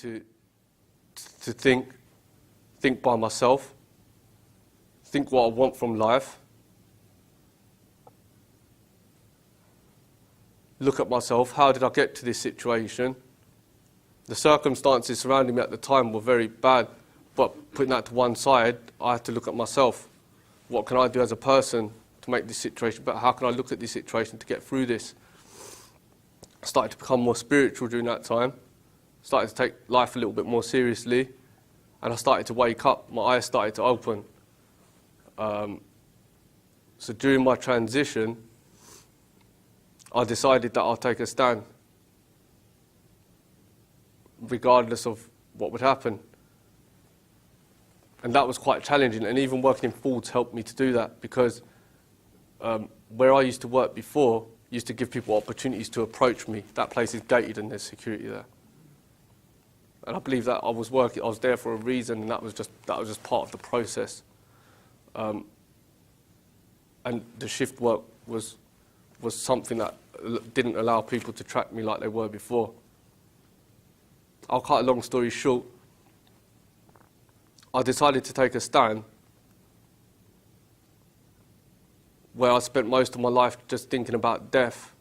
to think by myself, think what I want from life, look at myself, how did I get to this situation? The circumstances surrounding me at the time were very bad, but putting that to one side, I had to look at myself. What can I do as a person to make this situation better? How can I look at this situation to get through this? I started to become more spiritual during that time, started to take life a little bit more seriously, and I started to wake up, my eyes started to open. So during my transition, I decided that I'll take a stand, regardless of what would happen. And that was quite challenging, and even working in Ford's helped me to do that, because where I used to work before used to give people opportunities to approach me. That place is gated and there's security there. And I believe that I was there for a reason, and that was just part of the process. And the shift work was something that didn't allow people to track me like they were before. I'll cut a long story short. I decided to take a stand where I spent most of my life just thinking about death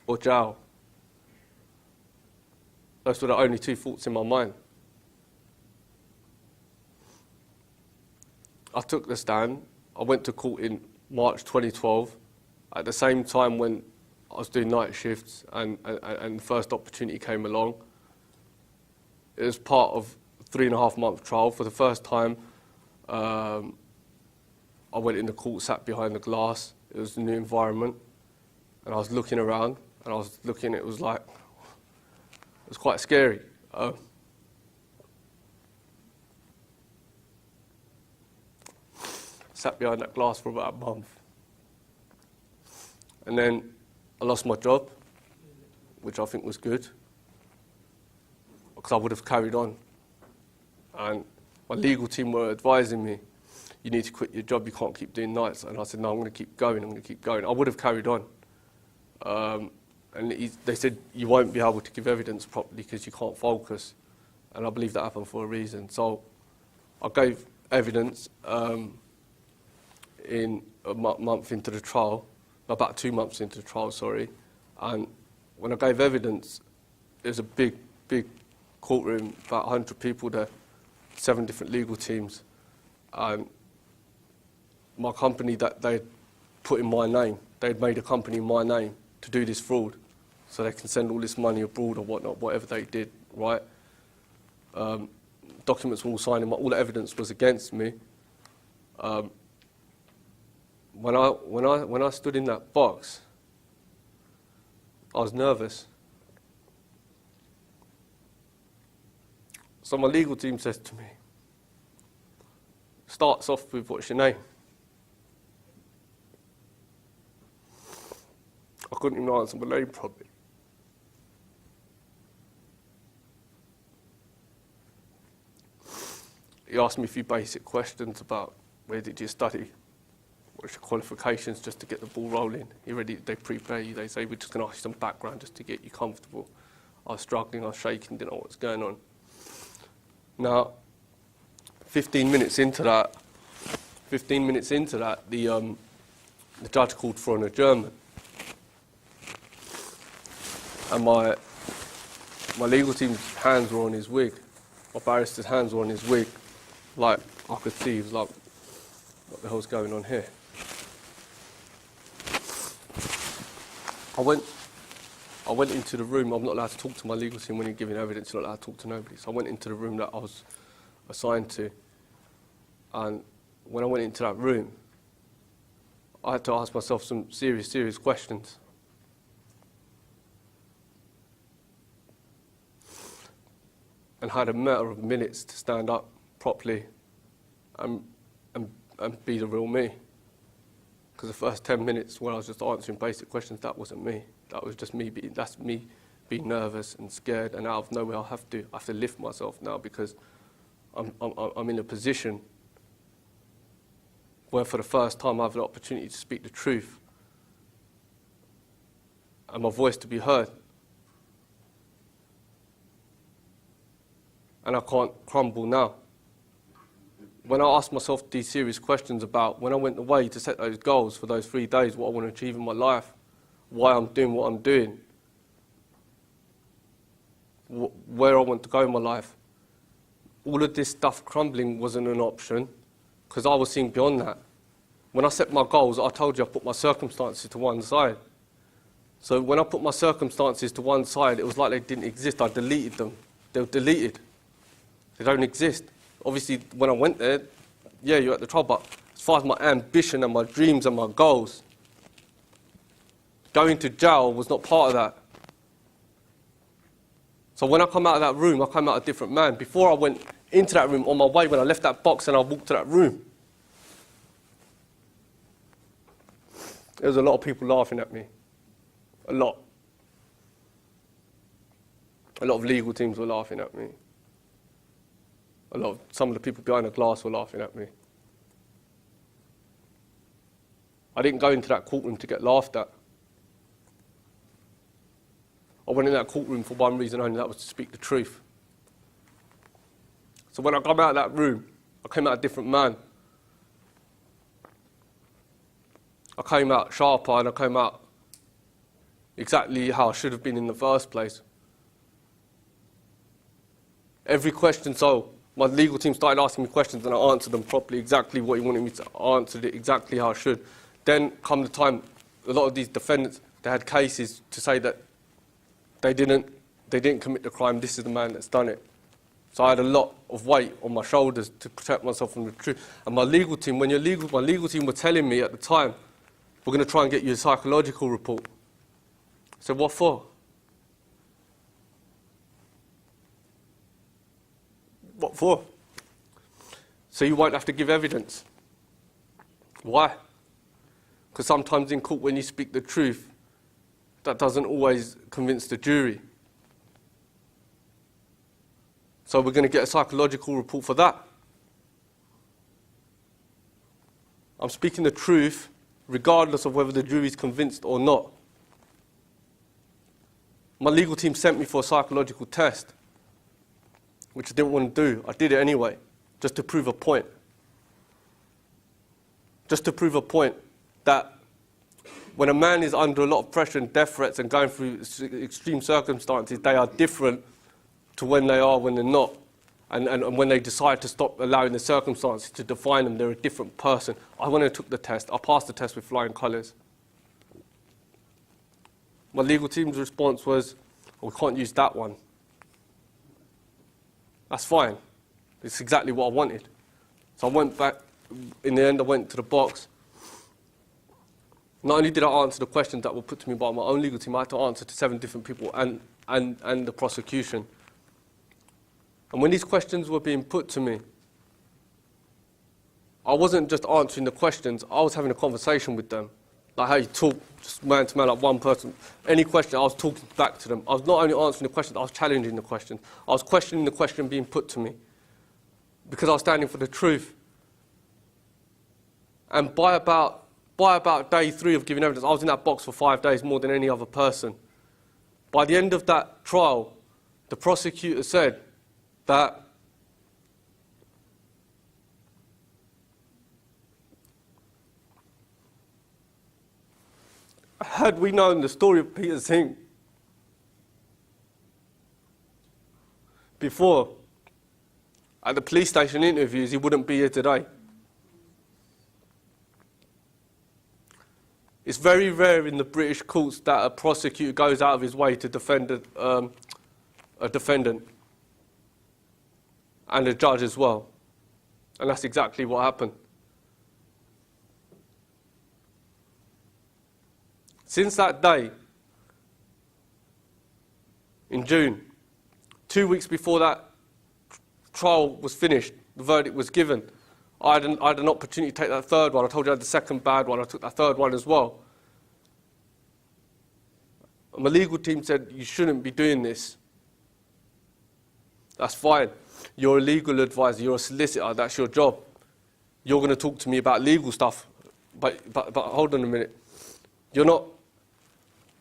or jail. Those were the only two thoughts in my mind. I took the stand. I went to court in March 2012, at the same time when I was doing night shifts and the first opportunity came along. It was part of a 3.5-month trial. For the first time, I went in the court, sat behind the glass. It was a new environment, and I was looking around, and it was quite scary. Sat behind that glass for about a month. And then I lost my job, which I think was good, because I would have carried on. And my legal team were advising me, you need to quit your job, you can't keep doing nights. And I said, no, I'm going to keep going, I would have carried on. And they said, you won't be able to give evidence properly because you can't focus. And I believe that happened for a reason. So I gave evidence in a month into the trial, about 2 months into the trial, sorry. And when I gave evidence, there was a big courtroom, about 100 people there, 7 different legal teams. And my company that they'd put in my name, they'd made a company in my name to do this fraud, so they can send all this money abroad or whatnot, whatever they did, right? Documents were all signed, all the evidence was against me. When I stood in that box, I was nervous. So my legal team says to me, starts off with, what's your name? I couldn't even answer my name properly. He asked me a few basic questions about where did you study, what's your qualifications, just to get the ball rolling. They prepare you, they say we're just going to ask you some background just to get you comfortable. I was struggling, I was shaking, didn't know what was going on. Now, 15 minutes into that, the judge called for an adjournment. And my legal team's hands were on his wig. My barrister's hands were on his wig. Like, I could see, he was like, what the hell's going on here? I went into the room. I'm not allowed to talk to my legal team when you're giving evidence. You're not allowed to talk to nobody. So I went into the room that I was assigned to. And when I went into that room, I had to ask myself some serious questions. And had a matter of minutes to stand up properly and be the real me. Because the first 10 minutes where I was just answering basic questions, that wasn't me. That was just me being nervous and scared, and out of nowhere I have to lift myself now, because I'm in a position where for the first time I have the opportunity to speak the truth and my voice to be heard. and I can't crumble now. When I ask myself these serious questions about when I went away to set those goals for those 3 days, what I want to achieve in my life, why I'm doing what I'm doing, where I want to go in my life, all of this stuff crumbling wasn't an option because I was seeing beyond that. When I set my goals, I told you I put my circumstances to one side. So when I put my circumstances to one side, it was like they didn't exist. I deleted them. They were deleted. They don't exist. Obviously, when I went there, yeah, you're at the trial, but as far as my ambition and my dreams and my goals, going to jail was not part of that. So when I come out of that room, I come out a different man. Before I went into that room, on my way, when I left that box and I walked to that room, there was a lot of people laughing at me. A lot. A lot of legal teams were laughing at me. Some of the people behind the glass were laughing at me. I didn't go into that courtroom to get laughed at. I went in that courtroom for one reason only, that was to speak the truth. So when I come out of that room, I came out a different man. I came out sharper and I came out exactly how I should have been in the first place. Every question, so my legal team started asking me questions and I answered them properly, exactly what he wanted me to answer it, exactly how I should. Then come the time, a lot of these defendants, they had cases to say that they didn't commit the crime, this is the man that's done it. So I had a lot of weight on my shoulders to protect myself from the truth. And my legal team, my legal team were telling me at the time, we're going to try and get you a psychological report. I said, what for? What for? So you won't have to give evidence. Why? Because sometimes in court when you speak the truth, that doesn't always convince the jury. So we're going to get a psychological report for that. I'm speaking the truth regardless of whether the jury's convinced or not. My legal team sent me for a psychological test, which I didn't want to do. I did it anyway, just to prove a point. Just to prove a point that when a man is under a lot of pressure and death threats and going through extreme circumstances, they are different to when they are when they're not. And when they decide to stop allowing the circumstances to define them, they're a different person. I went and took the test. I passed the test with flying colours. My legal team's response was, we can't use that one. That's fine. It's exactly what I wanted. So I went back. In the end, I went to the box. Not only did I answer the questions that were put to me by my own legal team, I had to answer to 7 different people and the prosecution. And when these questions were being put to me, I wasn't just answering the questions, I was having a conversation with them. Like how you talk, just man to man, like one person. Any question, I was talking back to them. I was not only answering the questions, I was challenging the questions. I was questioning the question being put to me because I was standing for the truth. And by about day 3 of giving evidence, I was in that box for 5 days, more than any other person. By the end of that trial, the prosecutor said that had we known the story of Peter Singh before, at the police station interviews, he wouldn't be here today. It's very rare in the British courts that a prosecutor goes out of his way to defend a defendant and a judge as well. And that's exactly what happened. Since that day, in June, 2 weeks before that trial was finished, the verdict was given, I had an opportunity to take that third one. I told you I had the second bad one. I took that third one as well. And my legal team said, you shouldn't be doing this. That's fine. You're a legal advisor. You're a solicitor. That's your job. You're going to talk to me about legal stuff. But hold on a minute. You're not.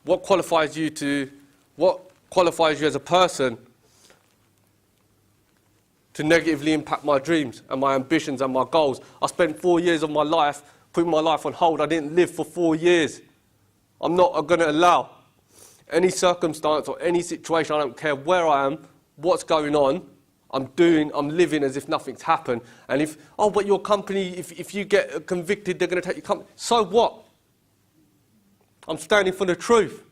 What qualifies you as a person to negatively impact my dreams and my ambitions and my goals. I spent 4 years of my life putting my life on hold. I didn't live for 4 years. I'm not going to allow any circumstance or any situation, I don't care where I am, what's going on, I'm living as if nothing's happened. And but your company, if you get convicted, they're going to take your company. So what? I'm standing for the truth.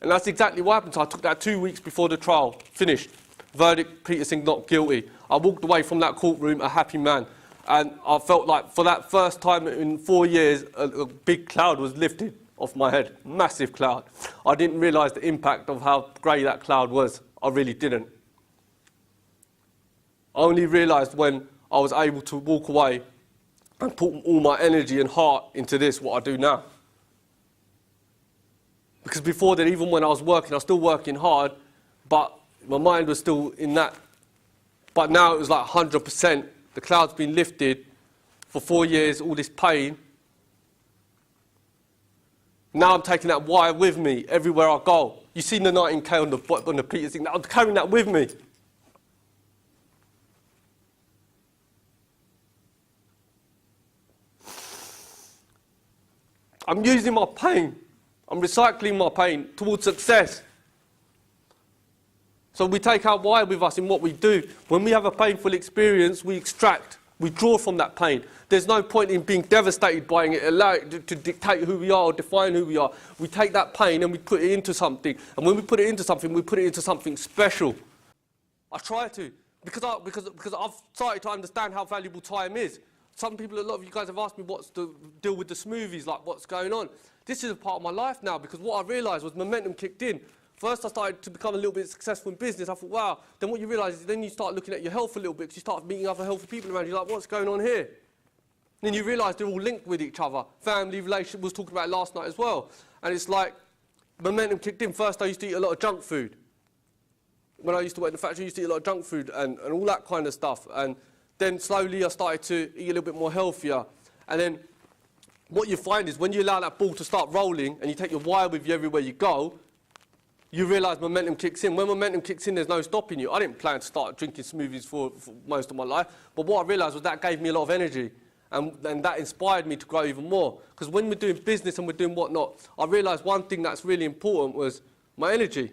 And that's exactly what happened. So I took that 2 weeks before the trial, finished. Verdict, Peter Singh not guilty. I walked away from that courtroom a happy man. And I felt like for that first time in 4 years, a big cloud was lifted off my head. Massive cloud. I didn't realise the impact of how grey that cloud was. I really didn't. I only realised when I was able to walk away and put all my energy and heart into this, what I do now. Because before that, even when I was working, I was still working hard, but my mind was still in that. But now it was like 100%. The cloud's been lifted for 4 years, all this pain. Now I'm taking that wire with me everywhere I go. You've seen the 19K on the Peter Singh. I'm carrying that with me. I'm using my pain. I'm recycling my pain towards success. So we take our wire with us in what we do. When we have a painful experience, we extract. We draw from that pain. There's no point in being devastated by it, allow it to dictate who we are or define who we are. We take that pain and we put it into something. And when we put it into something, we put it into something special. I try to, because I've started to understand how valuable time is. A lot of you guys have asked me what's the deal with the smoothies, like what's going on. This is a part of my life now, because what I realised was momentum kicked in. First I started to become a little bit successful in business. I thought, wow. Then what you realise is then you start looking at your health a little bit, because you start meeting other healthy people around you. You're like, what's going on here? Then you realise they're all linked with each other. Family, relationship, we was talking about it last night as well. And it's like, momentum kicked in. First I used to eat a lot of junk food. When I used to work in the factory, I used to eat a lot of junk food and all that kind of stuff. And then slowly I started to eat a little bit more healthier. And then what you find is when you allow that ball to start rolling and you take your wire with you everywhere you go, you realise momentum kicks in. When momentum kicks in, there's no stopping you. I didn't plan to start drinking smoothies for most of my life, but what I realised was that gave me a lot of energy, and that inspired me to grow even more. Because when we're doing business and we're doing whatnot, I realised one thing that's really important was my energy.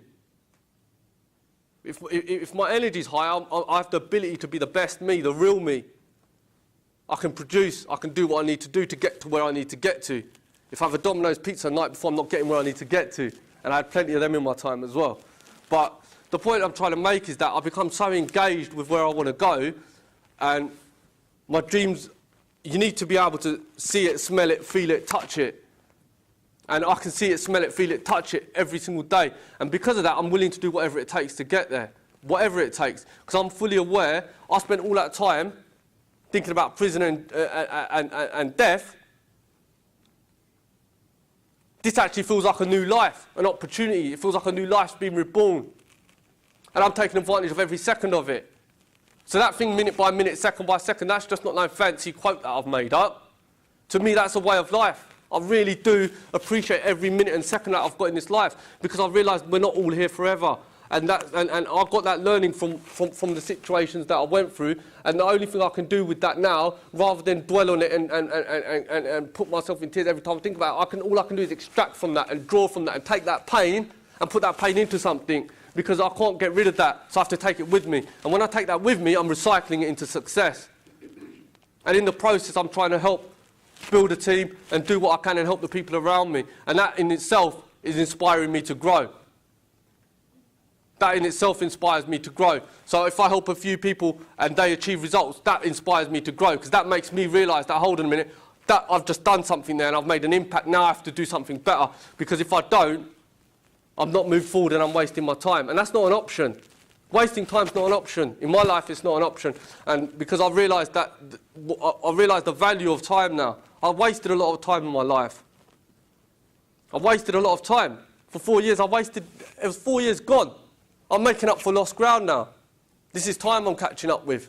If my energy's high, I have the ability to be the best me, the real me. I can produce, I can do what I need to do to get to where I need to get to. If I have a Domino's pizza the night before, I'm not getting where I need to get to. And I had plenty of them in my time as well. But the point I'm trying to make is that I've become so engaged with where I want to go, and my dreams, you need to be able to see it, smell it, feel it, touch it. And I can see it, smell it, feel it, touch it every single day. And because of that, I'm willing to do whatever it takes to get there. Whatever it takes. Because I'm fully aware, I spent all that time thinking about prison and death. This actually feels like a new life, an opportunity. It feels like a new life's being reborn. And I'm taking advantage of every second of it. So that thing, minute by minute, second by second, that's just not no fancy quote that I've made up. To me, that's a way of life. I really do appreciate every minute and second that I've got in this life, because I've realised we're not all here forever. And I got that learning from the situations that I went through. And the only thing I can do with that now, rather than dwell on it and put myself in tears every time I think about it, all I can do is extract from that and draw from that and take that pain and put that pain into something, because I can't get rid of that, so I have to take it with me. And when I take that with me, I'm recycling it into success. And in the process, I'm trying to help build a team and do what I can and help the people around me. And that in itself is inspiring me to grow. That in itself inspires me to grow. So if I help a few people and they achieve results, that inspires me to grow, because that makes me realise that, hold on a minute, that I've just done something there and I've made an impact. Now I have to do something better, because if I don't, I'm not moved forward and I'm wasting my time. And that's not an option. Wasting time's not an option. In my life, it's not an option. And because I've realised that, I've realised the value of time now. I've wasted a lot of time in my life. I've wasted a lot of time. For 4 years, it was 4 years gone. I'm making up for lost ground now. This is time I'm catching up with.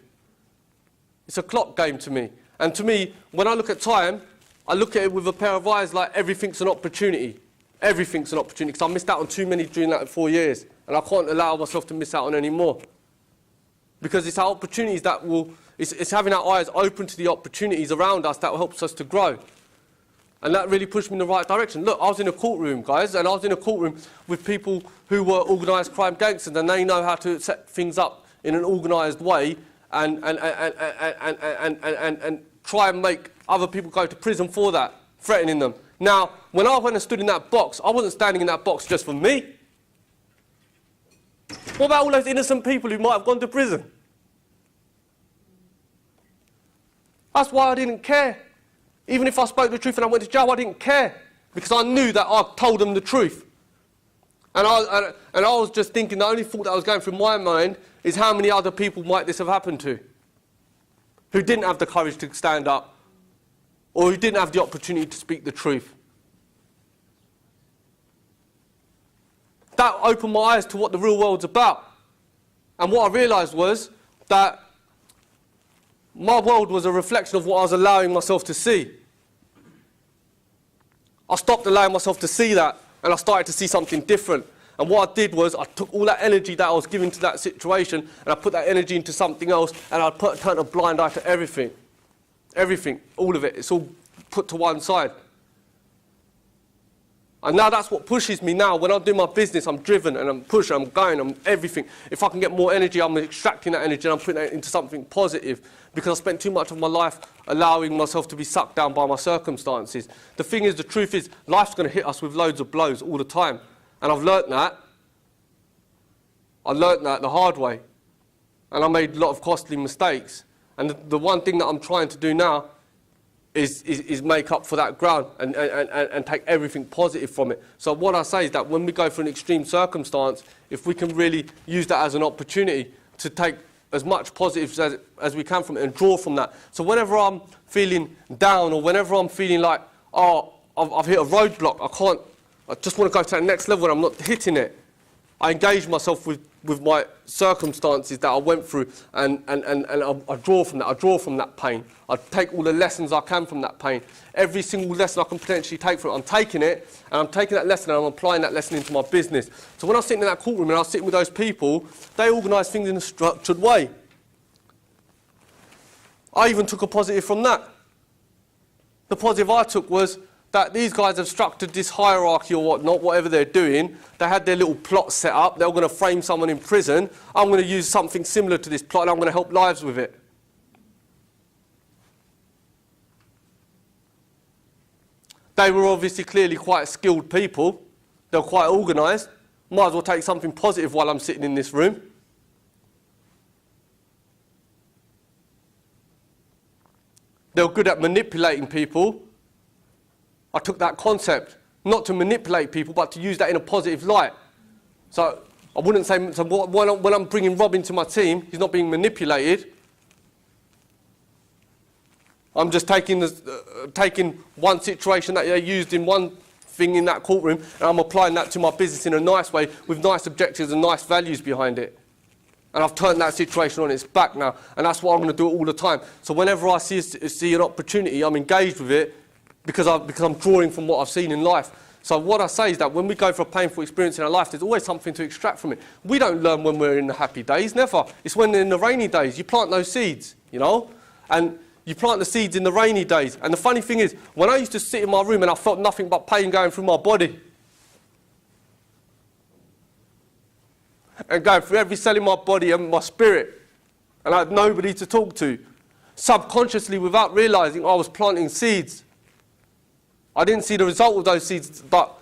It's a clock game to me. And to me, when I look at time, I look at it with a pair of eyes like everything's an opportunity. Everything's an opportunity, because I missed out on too many during that 4 years, and I can't allow myself to miss out on any more. Because it's our opportunities that it's having our eyes open to the opportunities around us that helps us to grow. And that really pushed me in the right direction. Look, I was in a courtroom, guys, and I was in a courtroom with people who were organised crime gangsters, and they know how to set things up in an organised way and try and make other people go to prison for that, threatening them. Now, when I went and stood in that box, I wasn't standing in that box just for me. What about all those innocent people who might have gone to prison? That's why I didn't care. Even if I spoke the truth and I went to jail, I didn't care, because I knew that I told them the truth. And I was just thinking, the only thought that was going through my mind is how many other people might this have happened to, who didn't have the courage to stand up, or who didn't have the opportunity to speak the truth. That opened my eyes to what the real world's about. And what I realised was that my world was a reflection of what I was allowing myself to see. I stopped allowing myself to see that, and I started to see something different. And what I did was I took all that energy that I was giving to that situation, and I put that energy into something else, and I turned a blind eye to everything. Everything, all of it. It's all put to one side. And now that's what pushes me now. When I do my business, I'm driven and I'm pushing, I'm going, I'm everything. If I can get more energy, I'm extracting that energy and I'm putting it into something positive, because I spent too much of my life allowing myself to be sucked down by my circumstances. The thing is, the truth is, life's going to hit us with loads of blows all the time. And I've learnt that. I learnt that the hard way. And I made a lot of costly mistakes. And the one thing that I'm trying to do now is make up for that ground and take everything positive from it. So what I say is that when we go for an extreme circumstance, if we can really use that as an opportunity to take as much positives as we can from it and draw from that. So whenever I'm feeling down, or whenever I'm feeling like, oh, I've hit a roadblock, I just want to go to that next level and I'm not hitting it, I engage myself with my circumstances that I went through, and I draw from that. I draw from that pain. I take all the lessons I can from that pain. Every single lesson I can potentially take from it, I'm taking it, and I'm taking that lesson and I'm applying that lesson into my business. So when I was sitting in that courtroom and I was sitting with those people, they organised things in a structured way. I even took a positive from that. The positive I took was that these guys have structured this hierarchy or whatnot, whatever they're doing. They had their little plot set up. They were going to frame someone in prison. I'm going to use something similar to this plot, and I'm going to help lives with it. They were obviously clearly quite skilled people. They were quite organised. Might as well take something positive while I'm sitting in this room. They were good at manipulating people. I took that concept, not to manipulate people, but to use that in a positive light. So I wouldn't say, so when I'm bringing Rob into my team, he's not being manipulated. I'm just taking one situation that they used in one thing in that courtroom, and I'm applying that to my business in a nice way, with nice objectives and nice values behind it. And I've turned that situation on its back now, and that's what I'm going to do all the time. So whenever I see an opportunity, I'm engaged with it, because I'm drawing from what I've seen in life. So what I say is that when we go for a painful experience in our life, there's always something to extract from it. We don't learn when we're in the happy days, never. It's when in the rainy days, you plant those seeds, you know? And you plant the seeds in the rainy days. And the funny thing is, when I used to sit in my room and I felt nothing but pain going through my body, and going through every cell in my body and my spirit, and I had nobody to talk to, subconsciously, without realising, I was planting seeds. I didn't see the result of those seeds, but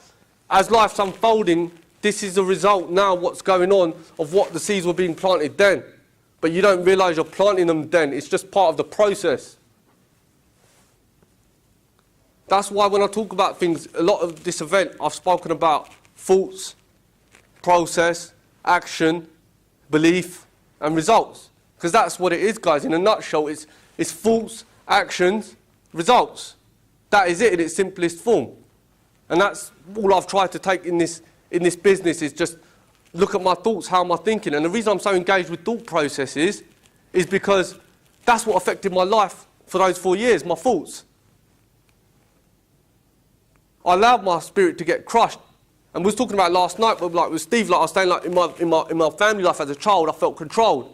as life's unfolding, this is the result now, what's going on, of what the seeds were being planted then. But you don't realise you're planting them then. It's just part of the process. That's why when I talk about things, a lot of this event, I've spoken about thoughts, process, action, belief, and results. Because that's what it is, guys. In a nutshell, it's thoughts, actions, results. That is it in its simplest form. And that's all I've tried to take in this business, is just look at my thoughts, how am I thinking. And the reason I'm so engaged with thought processes is because that's what affected my life for those 4 years, my thoughts. I allowed my spirit to get crushed And we was talking about last night, with Steve, I was saying, in my family life as a child, I felt controlled.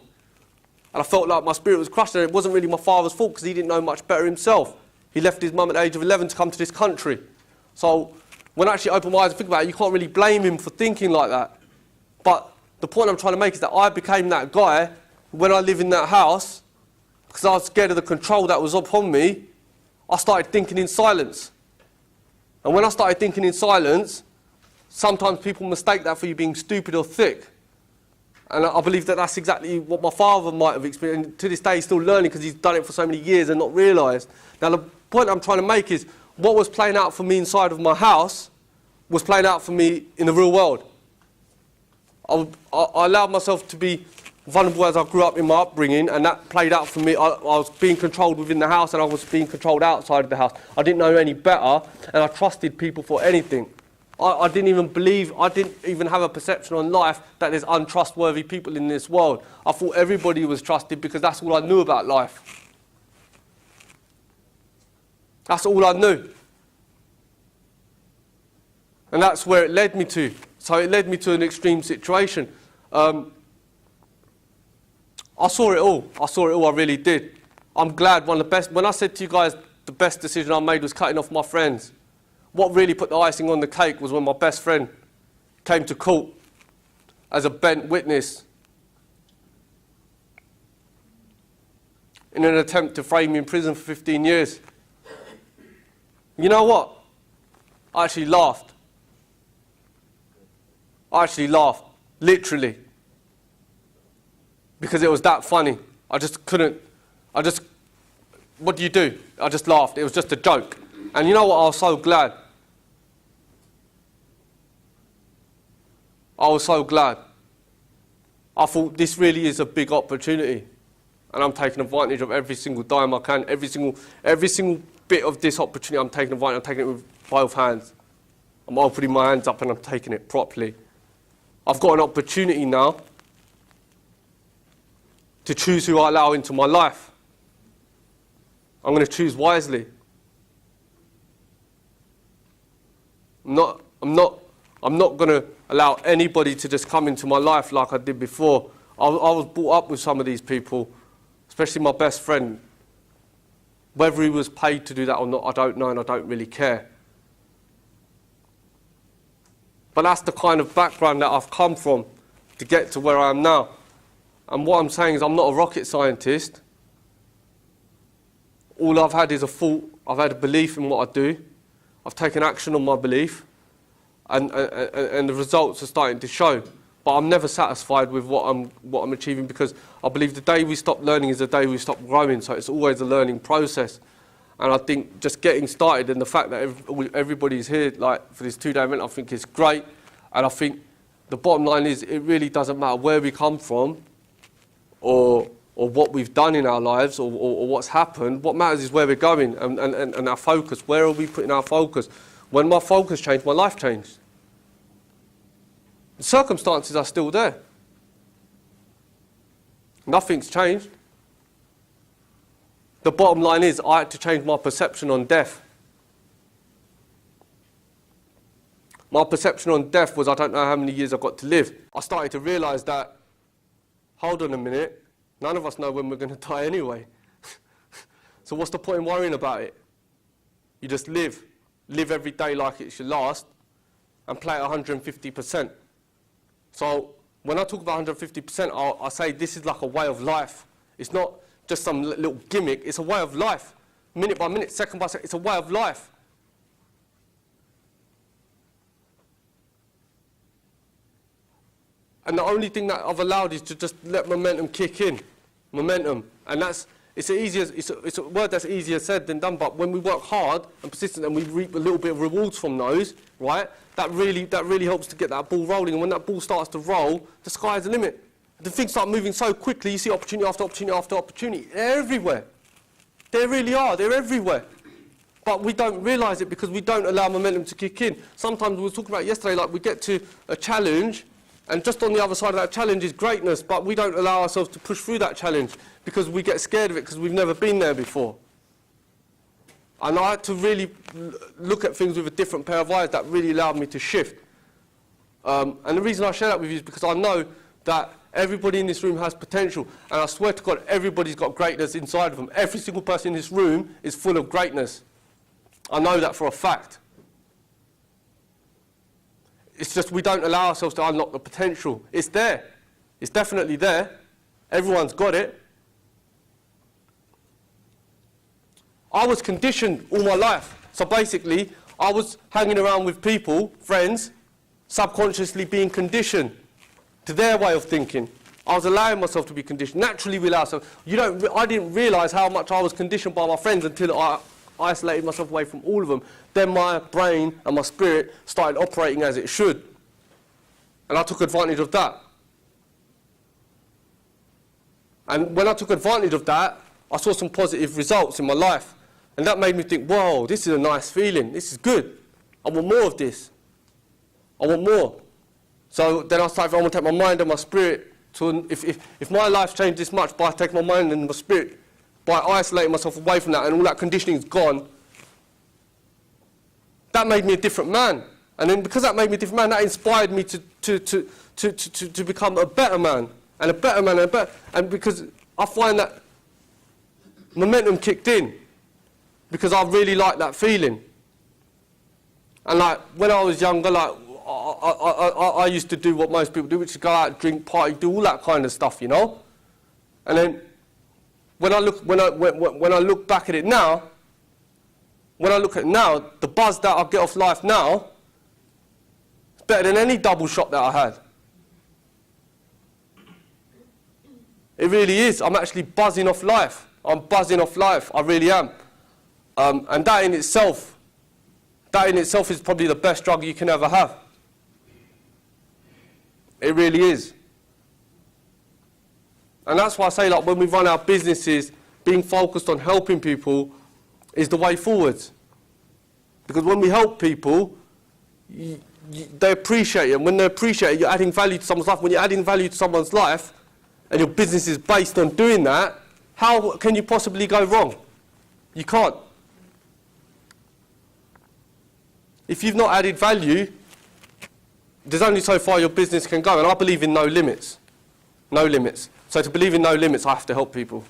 And I felt like my spirit was crushed, and it wasn't really my father's fault because he didn't know much better himself. He left his mum at the age of 11 to come to this country. So when I actually open my eyes and think about it, you can't really blame him for thinking like that. But the point I'm trying to make is that I became that guy when I lived in that house, because I was scared of the control that was upon me. I started thinking in silence. And when I started thinking in silence, sometimes people mistake that for you being stupid or thick. And I believe that that's exactly what my father might have experienced. And to this day, he's still learning because he's done it for so many years and not realised. Now, the point I'm trying to make is what was playing out for me inside of my house was playing out for me in the real world. I allowed myself to be vulnerable as I grew up in my upbringing, and that played out for me. I was being controlled within the house, and I was being controlled outside of the house. I didn't know any better, and I trusted people for anything. I didn't even have a perception on life that there's untrustworthy people in this world. I thought everybody was trusted because that's all I knew about life. That's all I knew. And that's where it led me to. So it led me to an extreme situation. I saw it all. I really did. I'm glad when I said to you guys the best decision I made was cutting off my friends. What really put the icing on the cake was when my best friend came to court as a bent witness in an attempt to frame me in prison for 15 years. You know what? I actually laughed. Literally. Because it was that funny. What do you do? I just laughed. It was just a joke. And you know what? I was so glad. I thought this really is a big opportunity. And I'm taking advantage of every single dime I can. Every single bit of this opportunity I'm taking advantage. I'm taking it with both hands. I'm opening my hands up and I'm taking it properly. I've got an opportunity now to choose who I allow into my life. I'm going to choose wisely. I'm not going to allow anybody to just come into my life like I did before. I was brought up with some of these people, especially my best friend. Whether he was paid to do that or not, I don't know, and I don't really care. But that's the kind of background that I've come from to get to where I am now. And what I'm saying is I'm not a rocket scientist. All I've had is a thought. I've had a belief in what I do. I've taken action on my belief. And the results are starting to show. But I'm never satisfied with what I'm achieving, because I believe the day we stop learning is the day we stop growing. So it's always a learning process. And I think just getting started and the fact that everybody's here like for this 2-day event, I think is great. And I think the bottom line is it really doesn't matter where we come from or what we've done in our lives or what's happened. What matters is where we're going and our focus. Where are we putting our focus? When my focus changed, my life changed. The circumstances are still there. Nothing's changed. The bottom line is I had to change my perception on death. My perception on death was I don't know how many years I've got to live. I started to realise that, hold on a minute, none of us know when we're going to die anyway. So what's the point in worrying about it? You just live every day like it's your last, and play at 150%. So when I talk about 150%, I say this is like a way of life. It's not just some little gimmick, it's a way of life. Minute by minute, second by second, it's a way of life. And the only thing that I've allowed is to just let momentum kick in. Momentum. And it's a word that's easier said than done, but when we work hard and persistent and we reap a little bit of rewards from those, right, that really helps to get that ball rolling. And when that ball starts to roll, the sky's the limit. The things start moving so quickly, you see opportunity after opportunity after opportunity. They're everywhere. They really are. They're everywhere. But we don't realise it because we don't allow momentum to kick in. Sometimes we were talking about yesterday, like we get to a challenge, and just on the other side of that challenge is greatness, but we don't allow ourselves to push through that challenge because we get scared of it because we've never been there before. And I had to really look at things with a different pair of eyes that really allowed me to shift. And the reason I share that with you is because I know that everybody in this room has potential. And I swear to God, everybody's got greatness inside of them. Every single person in this room is full of greatness. I know that for a fact. It's just we don't allow ourselves to unlock the potential. It's there. It's definitely there. Everyone's got it. I was conditioned all my life. So basically, I was hanging around with people, friends, subconsciously being conditioned to their way of thinking. I was allowing myself to be conditioned. Naturally, we allow ourselves. I didn't realise how much I was conditioned by my friends until I isolated myself away from all of them. Then my brain and my spirit started operating as it should. And I took advantage of that. And when I took advantage of that, I saw some positive results in my life. And that made me think, whoa, this is a nice feeling. This is good. I want more of this. I want more. So then I started, I want to take my mind and my spirit to, if my life's changed this much by taking my mind and my spirit, by isolating myself away from that and all that conditioning is gone, that made me a different man. And then because that made me a different man, that inspired me to become a better man. And a better man, and because I find that momentum kicked in, because I really like that feeling. And like when I was younger, like I used to do what most people do, which is go out, drink, party, do all that kind of stuff, you know. And then when I look back at it now, the buzz that I get off life now is better than any double shot that I had. It really is. I'm actually buzzing off life. I'm buzzing off life. I really am. And that in itself is probably the best drug you can ever have. It really is. And that's why I say, like, when we run our businesses, being focused on helping people is the way forwards. Because when we help people, they appreciate it. And when they appreciate it, you're adding value to someone's life. When you're adding value to someone's life, and your business is based on doing that, how can you possibly go wrong? You can't. If you've not added value, there's only so far your business can go. And I believe in no limits. No limits. So to believe in no limits, I have to help people.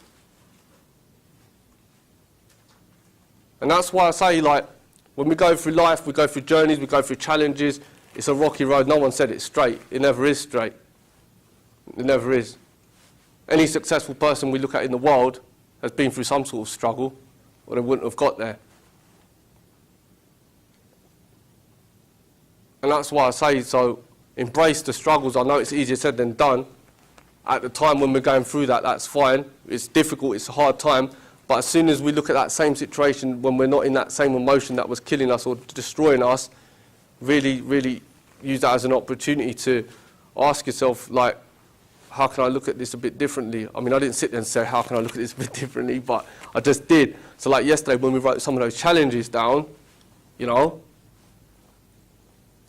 And that's why I say, like, when we go through life, we go through journeys, we go through challenges, it's a rocky road. No one said it's straight. It never is straight. It never is. Any successful person we look at in the world has been through some sort of struggle, or they wouldn't have got there. And that's why I say, so embrace the struggles. I know it's easier said than done. At the time when we're going through that, that's fine. It's difficult, it's a hard time. But as soon as we look at that same situation, when we're not in that same emotion that was killing us or destroying us, really, really use that as an opportunity to ask yourself, like, how can I look at this a bit differently? I mean, I didn't sit there and say, how can I look at this a bit differently? But I just did. So like yesterday when we wrote some of those challenges down, you know,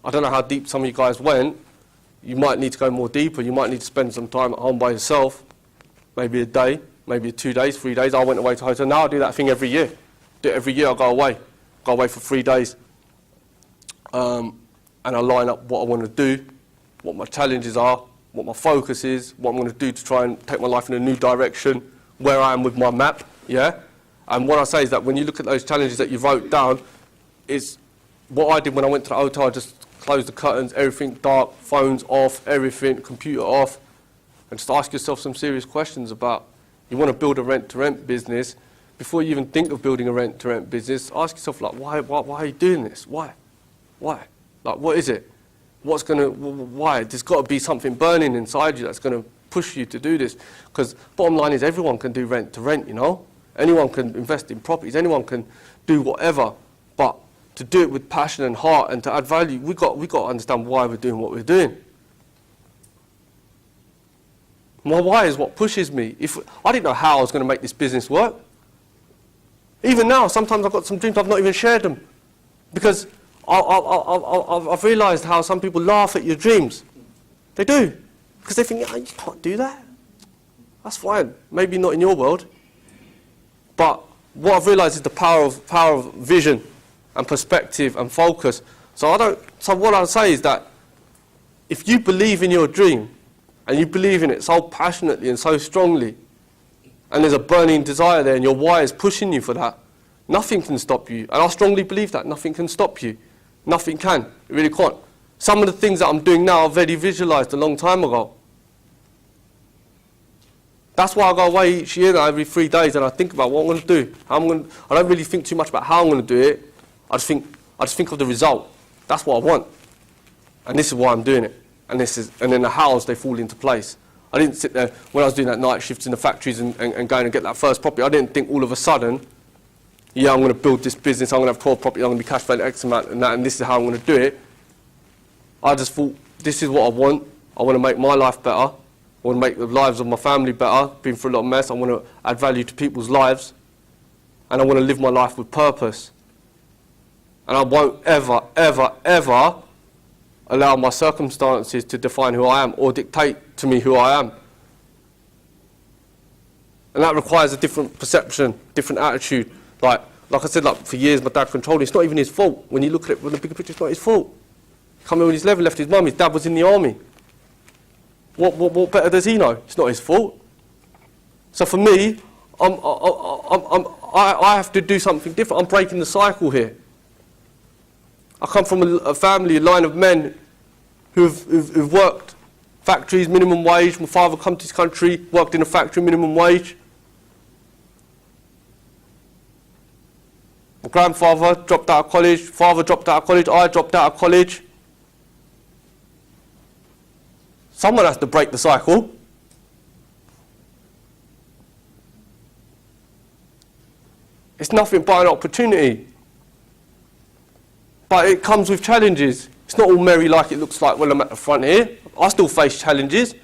I don't know how deep some of you guys went. You might need to go more deeper. You might need to spend some time at home by yourself, maybe a day, maybe 2 days, 3 days. I went away to a hotel. Now I do that thing every year. Do it every year. I go away for 3 days. And I line up what I want to do, what my challenges are, what my focus is, what I'm going to do to try and take my life in a new direction, where I am with my map, yeah? And what I say is that when you look at those challenges that you wrote down, it's what I did when I went to the hotel. I just closed the curtains, everything dark, phones off, everything, computer off, and just ask yourself some serious questions about, you want to build a rent-to-rent business. Before you even think of building a rent-to-rent business, ask yourself, like, why are you doing this? Why? Like, what is it? Why? There's got to be something burning inside you that's going to push you to do this. Because bottom line is everyone can do rent to rent, you know. Anyone can invest in properties. Anyone can do whatever. But to do it with passion and heart and to add value, we got to understand why we're doing what we're doing. My why is what pushes me. If I didn't know how I was going to make this business work. Even now, sometimes I've got some dreams, I've not even shared them. Because I've realised how some people laugh at your dreams. They do. Because they think, oh, you can't do that. That's fine. Maybe not in your world. But what I've realised is the power of vision and perspective and focus. So what I say is that if you believe in your dream, and you believe in it so passionately and so strongly, and there's a burning desire there and your why is pushing you for that, nothing can stop you. And I strongly believe that nothing can stop you. Nothing can. It really can't. Some of the things that I'm doing now I've already visualised a long time ago. That's why I go away each year now, every 3 days, and I think about what I'm going to do. I don't really think too much about how I'm going to do it. I just think of the result. That's what I want. And this is why I'm doing it. And then the hows, they fall into place. I didn't sit there when I was doing that night shifts in the factories and going and get that first property. I didn't think all of a sudden, yeah, I'm going to build this business, I'm going to have 12 properties, I'm going to be cash flowing X amount and that, and this is how I'm going to do it. I just thought, this is what I want. I want to make my life better. I want to make the lives of my family better. Been through a lot of mess. I want to add value to people's lives. And I want to live my life with purpose. And I won't ever, ever, ever allow my circumstances to define who I am or dictate to me who I am. And that requires a different perception, different attitude. Like I said, for years my dad controlled me. It's not even his fault. When you look at it from the bigger picture, it's not his fault. Come in when he's 11, left his mum, his dad was in the army. What better does he know? It's not his fault. So for me, I have to do something different. I'm breaking the cycle here. I come from a family, a line of men who've worked factories, minimum wage. My father come to this country, worked in a factory, minimum wage. My grandfather dropped out of college, father dropped out of college, I dropped out of college. Someone has to break the cycle. It's nothing but an opportunity. But it comes with challenges. It's not all merry like it looks like when I'm at the front here. I still face challenges.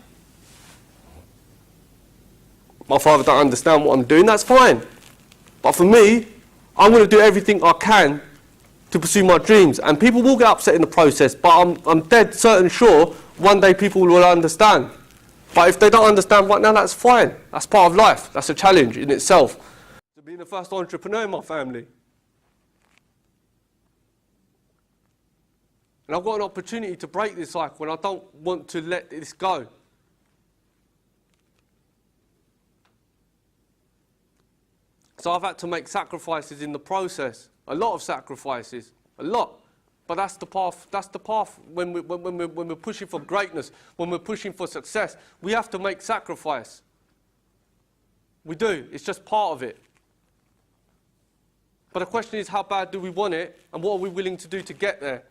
My father don't understand what I'm doing, that's fine. But for me, I'm going to do everything I can to pursue my dreams. And people will get upset in the process, but I'm dead certain sure one day people will understand. But if they don't understand right now, that's fine. That's part of life. That's a challenge in itself. To being the first entrepreneur in my family. And I've got an opportunity to break this cycle, and I don't want to let this go. So I've had to make sacrifices in the process, a lot of sacrifices, a lot. But that's the path. That's the path when we're pushing for greatness, when we're pushing for success. We have to make sacrifice. We do. It's just part of it. But the question is, how bad do we want it, and what are we willing to do to get there?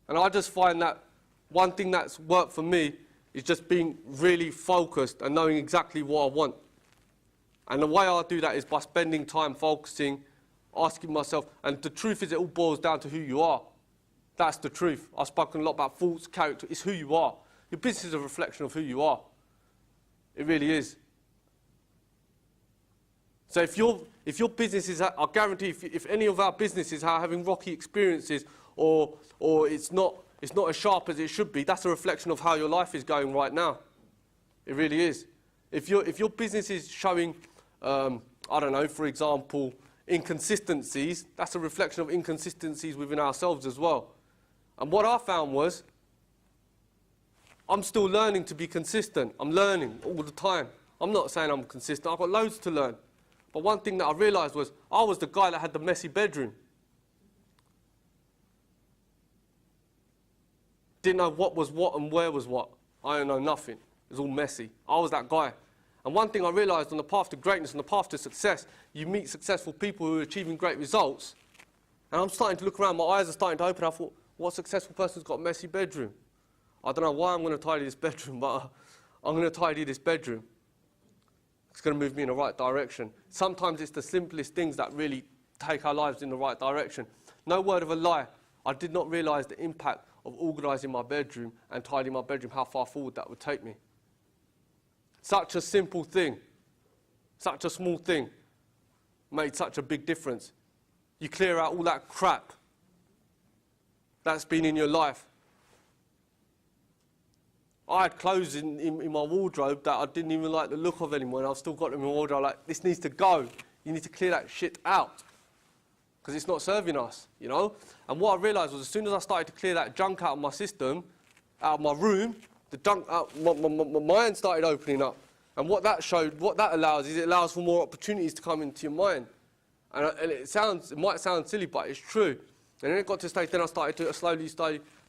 And I just find that one thing that's worked for me is just being really focused and knowing exactly what I want. And the way I do that is by spending time focusing, asking myself, and the truth is it all boils down to who you are. That's the truth. I've spoken a lot about thoughts, character. It's who you are. Your business is a reflection of who you are. It really is. So if your business is, I guarantee if any of our businesses are having rocky experiences or it's not as sharp as it should be, that's a reflection of how your life is going right now. It really is. If your business is showing, I don't know, for example, inconsistencies, that's a reflection of inconsistencies within ourselves as well. And what I found was, I'm still learning to be consistent. I'm learning all the time. I'm not saying I'm consistent. I've got loads to learn. But one thing that I realised was, I was the guy that had the messy bedroom. Didn't know what was what and where was what. I didn't know nothing. It was all messy. I was that guy. And one thing I realised on the path to greatness, on the path to success, you meet successful people who are achieving great results. And I'm starting to look around, my eyes are starting to open. I thought, what successful person's got a messy bedroom? I don't know why I'm going to tidy this bedroom, but I'm going to tidy this bedroom. It's going to move me in the right direction. Sometimes it's the simplest things that really take our lives in the right direction. No word of a lie. I did not realise the impact of organising my bedroom and tidying my bedroom, how far forward that would take me. Such a simple thing, such a small thing, made such a big difference. You clear out all that crap that's been in your life. I had clothes in my wardrobe that I didn't even like the look of anymore, and I've still got them in my wardrobe. Like, this needs to go. You need to clear that shit out. because it's not serving us, you know. And what I realised was as soon as I started to clear that junk out of my system, out of my room, the junk out, my mind started opening up. And what that showed, what that allows is it allows for more opportunities to come into your mind. And it might sound silly, but it's true. And then it got to a stage, then I started to slowly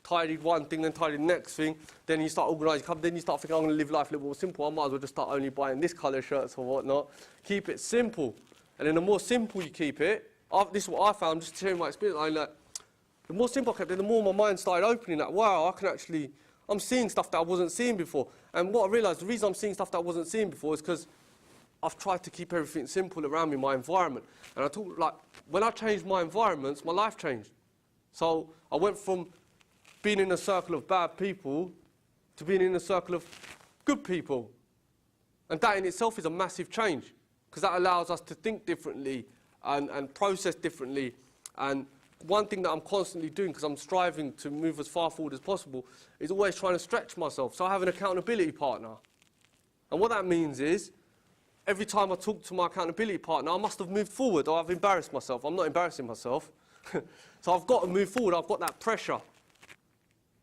tidied one thing, then tidied the next thing. Then you start organising, then you start thinking, I'm going to live life a little more simple. I might as well just start only buying this colour shirts or whatnot. Keep it simple. And then the more simple you keep it, this is what I found, just sharing my experience, the more simple I kept it, the more my mind started opening, like, wow, I'm seeing stuff that I wasn't seeing before. And what I realised, the reason I'm seeing stuff that I wasn't seeing before is because I've tried to keep everything simple around me, my environment. And when I changed my environments, my life changed. So I went from being in a circle of bad people to being in a circle of good people. And that in itself is a massive change, because that allows us to think differently and process differently. And one thing that I'm constantly doing, because I'm striving to move as far forward as possible, is always trying to stretch myself. So I have an accountability partner. And what that means is, every time I talk to my accountability partner, I must have moved forward or I've embarrassed myself. I'm not embarrassing myself. So I've got to move forward. I've got that pressure.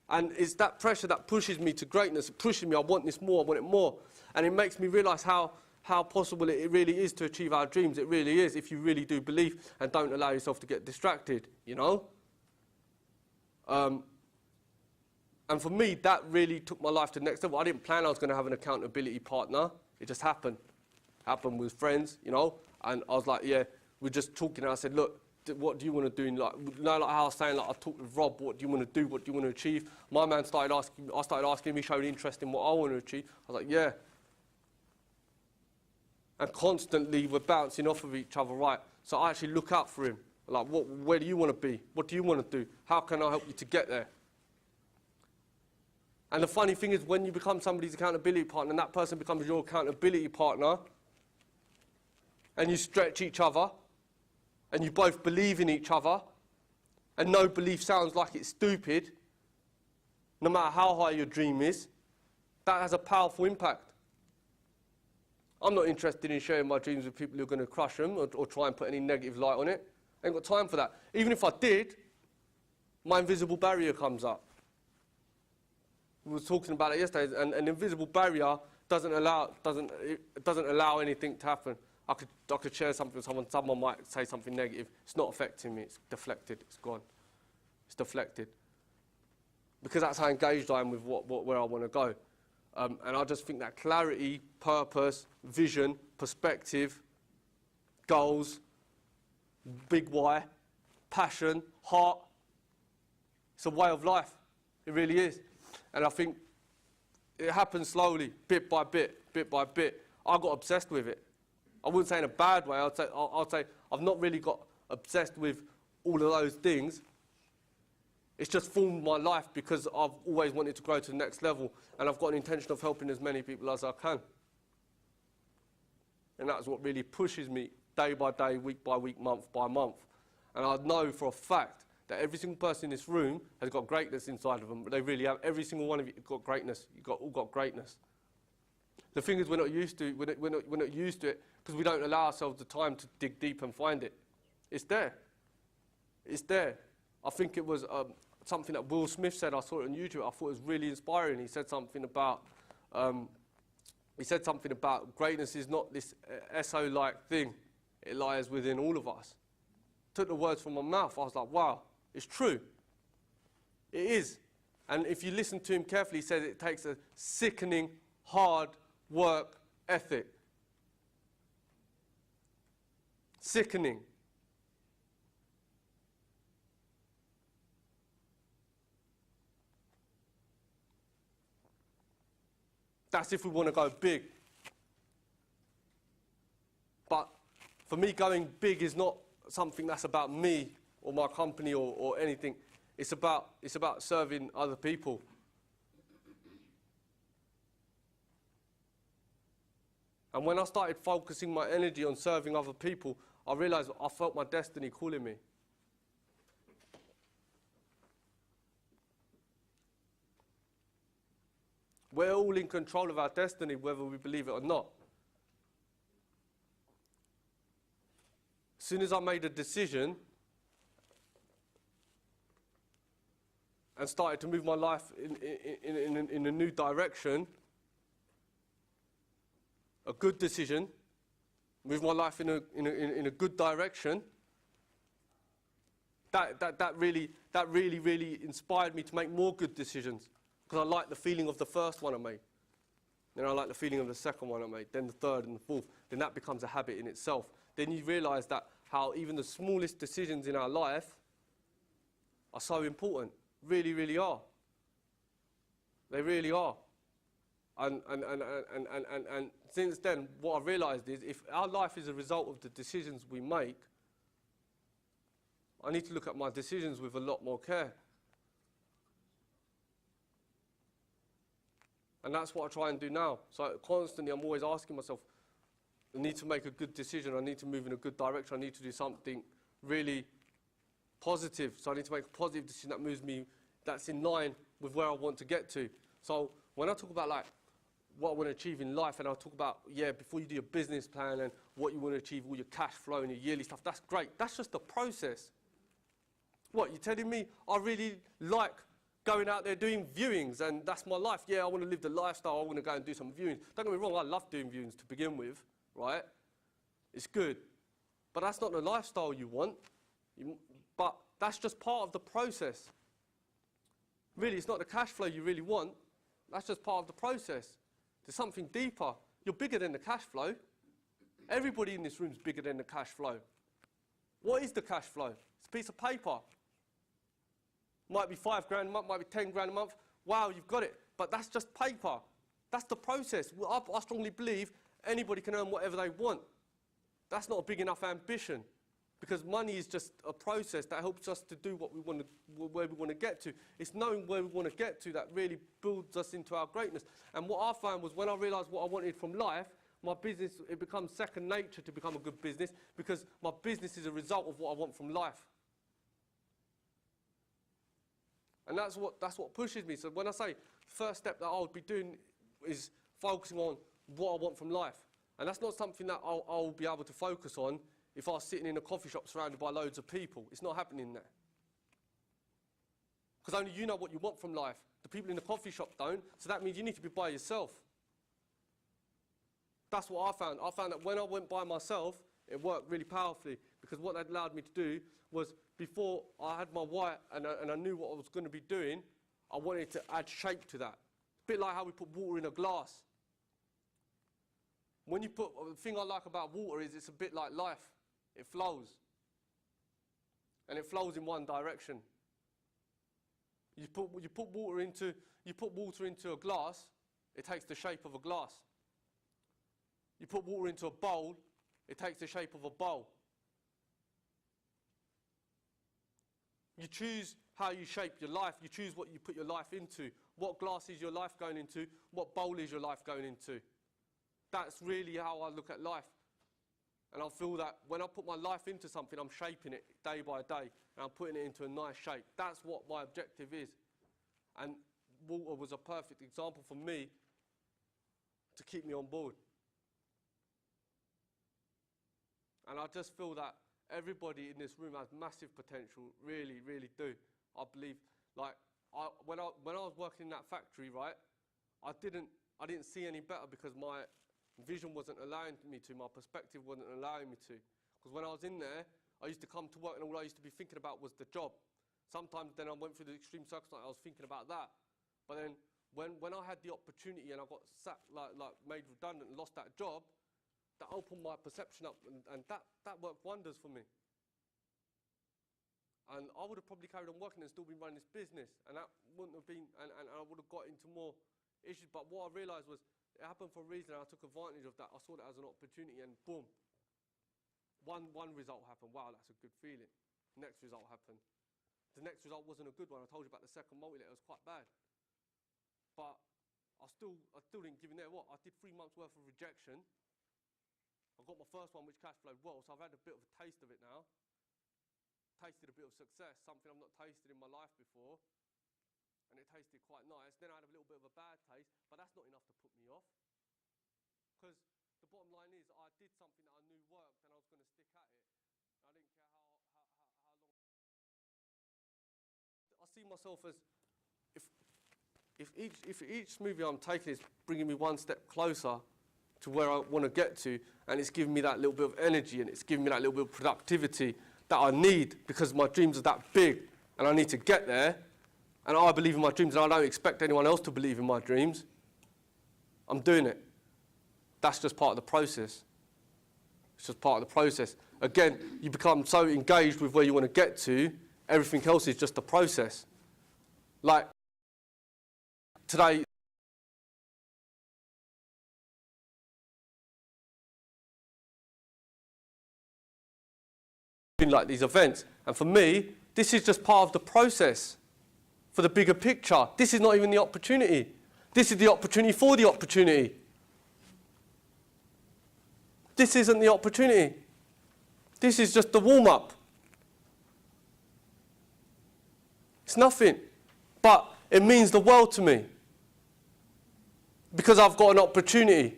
And it's that pressure that pushes me to greatness. It pushes me, I want this more, I want it more. And it makes me realise how possible it really is to achieve our dreams. It really is, if you really do believe and don't allow yourself to get distracted, you know? And for me, that really took my life to the next level. I didn't plan I was going to have an accountability partner. It just happened. Happened with friends, you know? And I was like, yeah, we're just talking. And I said, look, what do you want to do? Like how I was saying, I talked with Rob, what do you want to do? What do you want to achieve? My man started asking him, he showed interest in what I want to achieve. I was like, yeah. And constantly we're bouncing off of each other, right? So I actually look out for him. Like, where do you want to be? What do you want to do? How can I help you to get there? And the funny thing is, when you become somebody's accountability partner and that person becomes your accountability partner, and you stretch each other, and you both believe in each other, and no belief sounds like it's stupid, no matter how high your dream is, that has a powerful impact. I'm not interested in sharing my dreams with people who are going to crush them or try and put any negative light on it. I ain't got time for that. Even if I did, my invisible barrier comes up. We were talking about it yesterday, and an invisible barrier doesn't allow anything to happen. I could share something with someone might say something negative. It's not affecting me, it's deflected, it's gone. It's deflected. Because that's how engaged I am with where I want to go. And I just think that clarity, purpose, vision, perspective, goals, big why, passion, heart, it's a way of life. It really is. And I think it happens slowly, bit by bit, bit by bit. I got obsessed with it. I wouldn't say in a bad way. I'd say I've not really got obsessed with all of those things. It's just formed my life because I've always wanted to grow to the next level, and I've got an intention of helping as many people as I can. And that's what really pushes me day by day, week by week, month by month. And I know for a fact that every single person in this room has got greatness inside of them. They really have. Every single one of you has got greatness. You've all got greatness. The thing is, we're not used to it. We're not used to it because we don't allow ourselves the time to dig deep and find it. It's there. It's there. I think it was something that Will Smith said. I saw it on YouTube. I thought it was really inspiring. He said something about greatness is not this SO-like thing. It lies within all of us. Took the words from my mouth. I was like, wow, it's true. It is. And if you listen to him carefully, he says it takes a sickening, hard work ethic. Sickening. That's if we want to go big. But for me, going big is not something that's about me or my company or anything. It's about serving other people. And when I started focusing my energy on serving other people, I realised I felt my destiny calling me. We're all in control of our destiny, whether we believe it or not. As soon as I made a decision and started to move my life in a new direction, a good decision, move my life in a good direction, that really inspired me to make more good decisions, because I like the feeling of the first one I made. Then I like the feeling of the second one I made, then the third and the fourth. Then that becomes a habit in itself. Then you realise that how even the smallest decisions in our life are so important. Really, really are. They really are. And since then, what I've realised is if our life is a result of the decisions we make, I need to look at my decisions with a lot more care. And that's what I try and do now. So constantly I'm always asking myself, I need to make a good decision, I need to move in a good direction, I need to do something really positive. So I need to make a positive decision that moves me, that's in line with where I want to get to. So when I talk about like what I want to achieve in life, and I'll talk about, before you do your business plan and what you want to achieve, all your cash flow and your yearly stuff, that's great. That's just the process. What, you're telling me I really like going out there doing viewings and that's my life? Yeah, I want to live the lifestyle, I want to go and do some viewings. Don't get me wrong, I love doing viewings to begin with, right? It's good. But that's not the lifestyle you want. But that's just part of the process. Really, it's not the cash flow you really want. That's just part of the process. There's something deeper. You're bigger than the cash flow. Everybody in this room is bigger than the cash flow. What is the cash flow? It's a piece of paper. Might be $5 grand a month, might be 10 grand a month. Wow, you've got it. But that's just paper. That's the process. I strongly believe anybody can earn whatever they want. That's not a big enough ambition, because money is just a process that helps us to do what we want to, where we want to get to. It's knowing where we want to get to that really builds us into our greatness. And what I found was when I realised what I wanted from life, my business, it becomes second nature to become a good business, because my business is a result of what I want from life. And that's what pushes me. So when I say the first step that I would be doing is focusing on what I want from life. And that's not something that I'll be able to focus on if I was sitting in a coffee shop surrounded by loads of people. It's not happening there. Because only you know what you want from life. The people in the coffee shop don't, so that means you need to be by yourself. That's what I found. I found that when I went by myself, it worked really powerfully, because what that allowed me to do was, before I had my why and I knew what I was going to be doing, I wanted to add shape to that. A bit like how we put water in a glass. When you put, the thing I like about water is it's a bit like life. It flows. And it flows in one direction. You put water into a glass, it takes the shape of a glass. You put water into a bowl, it takes the shape of a bowl. You choose how you shape your life. You choose what you put your life into. What glass is your life going into? What bowl is your life going into? That's really how I look at life. And I feel that when I put my life into something, I'm shaping it day by day, and I'm putting it into a nice shape. That's what my objective is. And water was a perfect example for me to keep me on board. And I just feel that everybody in this room has massive potential, really, really do. I believe, like, when I was working in that factory, right, I didn't see any better, because my vision wasn't allowing me to, my perspective wasn't allowing me to. Because when I was in there, I used to come to work and all I used to be thinking about was the job. Sometimes then I went through the extreme circumstances, I was thinking about that. But then when I had the opportunity and I got sacked, like made redundant and lost that job, that opened my perception up, and that worked wonders for me. And I would have probably carried on working and still been running this business, and that wouldn't have been, and I would have got into more issues. But what I realised was, it happened for a reason, and I took advantage of that. I saw that as an opportunity, and boom. One result happened. Wow, that's a good feeling. Next result happened. The next result wasn't a good one. I told you about the second multi-let. It was quite bad. But I still didn't give in there. What? I did 3 months worth of rejection. I got my first one, which cash flowed well, so I've had a bit of a taste of it now. Tasted a bit of success, something I've not tasted in my life before. And it tasted quite nice. Then I had a little bit of a bad taste, but that's not enough to put me off. Because the bottom line is, I did something that I knew worked, and I was going to stick at it. I didn't care how long. I see myself as if each movie I'm taking is bringing me one step closer to where I want to get to, and it's giving me that little bit of energy, and it's giving me that little bit of productivity that I need because my dreams are that big and I need to get there, and I believe in my dreams and I don't expect anyone else to believe in my dreams, I'm doing it. That's just part of the process. It's just part of the process. Again, you become so engaged with where you want to get to, everything else is just a process. Like today, like these events, and for me, this is just part of the process for the bigger picture. This is not even the opportunity. This is the opportunity for the opportunity. This isn't the opportunity. This is just the warm-up. It's nothing, but it means the world to me because I've got an opportunity.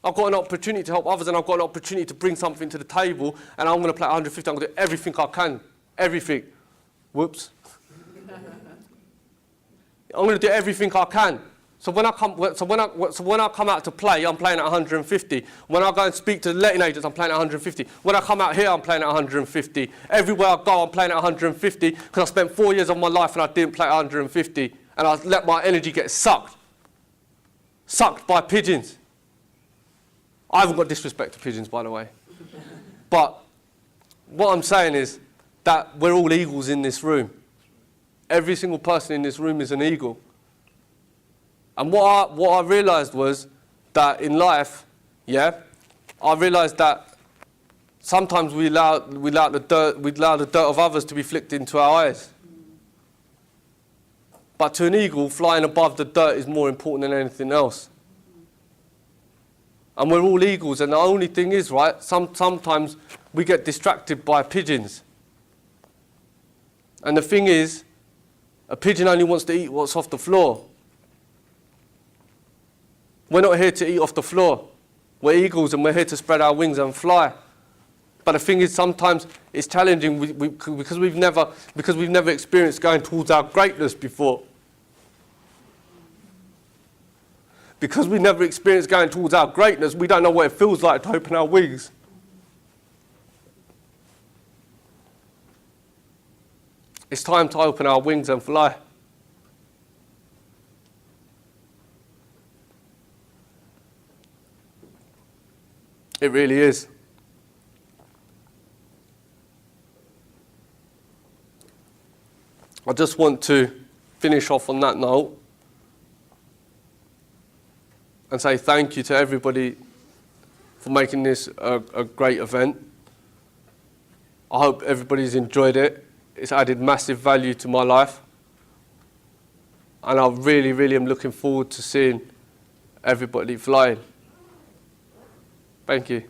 I've got an opportunity to help others, and I've got an opportunity to bring something to the table, and I'm going to play 150. I'm going to do everything I can. Everything. Whoops. I'm going to do everything I can. So when I come out to play, I'm playing at 150. When I go and speak to letting agents, I'm playing at 150. When I come out here, I'm playing at 150. Everywhere I go, I'm playing at 150 because I spent 4 years of my life and I didn't play at 150, and I let my energy get sucked by pigeons. I haven't got disrespect to pigeons, by the way. But what I'm saying is that we're all eagles in this room. Every single person in this room is an eagle. And what I realised was that in life, I realised that sometimes we allow the dirt of others to be flicked into our eyes. But to an eagle, flying above the dirt is more important than anything else. And we're all eagles, and the only thing is, right, sometimes we get distracted by pigeons. And the thing is, a pigeon only wants to eat what's off the floor. We're not here to eat off the floor. We're eagles, and we're here to spread our wings and fly. But the thing is, sometimes it's challenging because we've never experienced going towards our greatness before. Because we never experienced going towards our greatness, we don't know what it feels like to open our wings. It's time to open our wings and fly. It really is. I just want to finish off on that note and say thank you to everybody for making this a great event. I hope everybody's enjoyed it. It's added massive value to my life. And I really, really am looking forward to seeing everybody flying. Thank you.